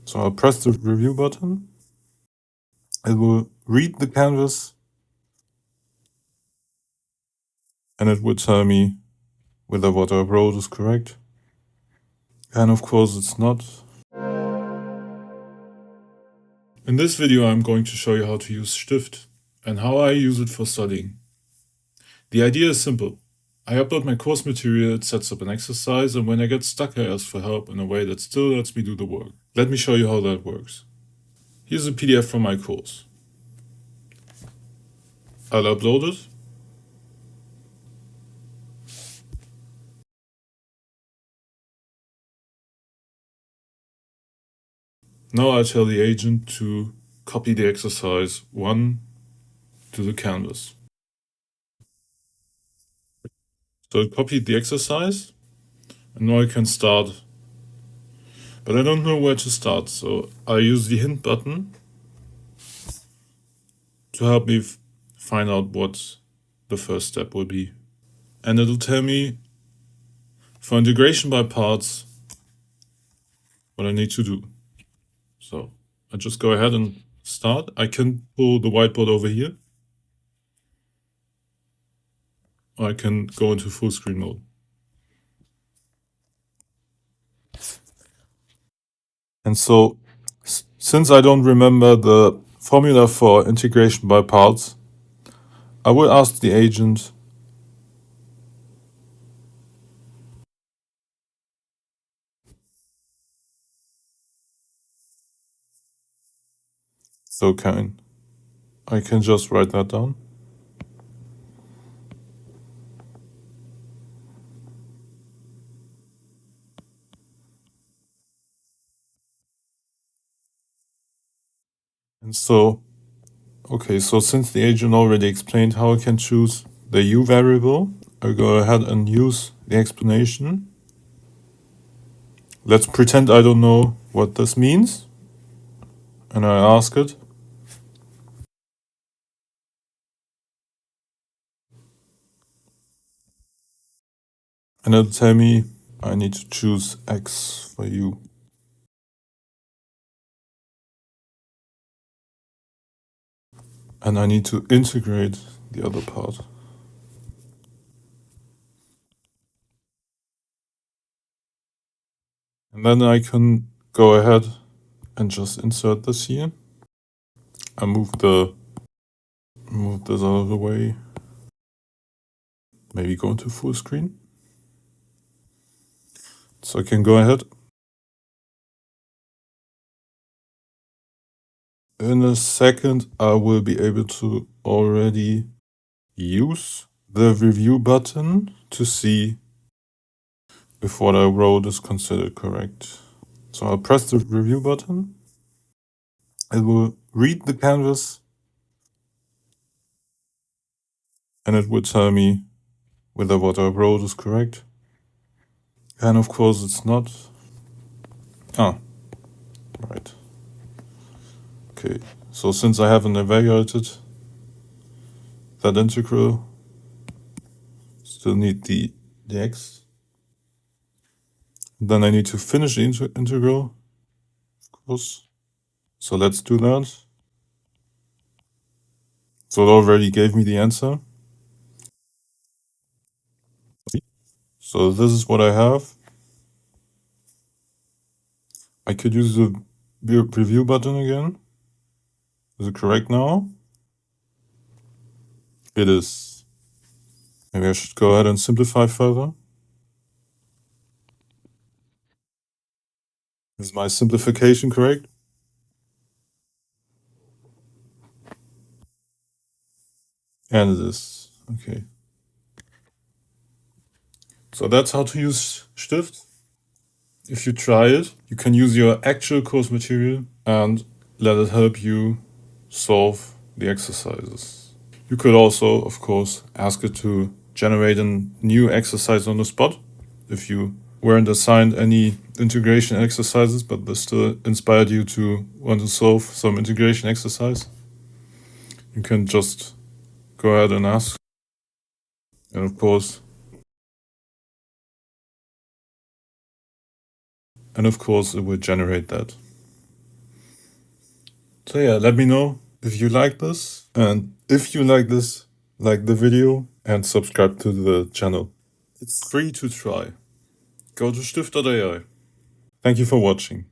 So I'll press the review button. It will read the canvas and it will tell me whether what I wrote is correct. And of course it's not. In this video I'm going to show you how to use Stift and how I use it for studying. The idea is simple. I upload my course material, it sets up an exercise, and when I get stuck I ask for help in a way that still lets me do the work. Let me show you how that works. Here's a PDF from my course. I'll upload it. Now I tell the agent to copy the exercise 1 to the canvas. So I copied the exercise, and now I can start. But I don't know where to start, so I use the hint button to help me find out what the first step will be. And it'll tell me, for integration by parts, what I need to do. So I just go ahead and start. I can pull the whiteboard over here, or I can go into full screen mode. And so, since I don't remember the formula for integration by parts, I will ask the agent so I can just write that down. And so, okay, so since the agent already explained how I can choose the u variable, I'll go ahead and use the explanation. Let's pretend I don't know what this means. And I ask it. And it'll tell me I need to choose x for u. And I need to integrate the other part. And then I can go ahead and just insert this here. I move this out of the way. Maybe go into full screen. So I can go ahead. In a second, I will be able to already use the review button to see if what I wrote is considered correct. So I'll press the review button. It will read the canvas and it will tell me whether what I wrote is correct. And of course it's not. Right. Okay, so since I haven't evaluated that integral, still need the x. Then I need to finish the integral, of course. So let's do that. So it already gave me the answer. So this is what I have. I could use the preview button again. Is it correct now? It is. Maybe I should go ahead and simplify further. Is my simplification correct? And it is. Okay. So that's how to use Stift. If you try it, you can use your actual course material and let it help you solve the exercises. You could also, of course, ask it to generate a new exercise on the spot. If you weren't assigned any integration exercises, but this still inspired you to want to solve some integration exercise, you can just go ahead and ask. And of course, it will generate that. So yeah, let me know if you like this, and if you like this, like the video and subscribe to the channel. It's free to try. Go to stift.ai. Thank you for watching.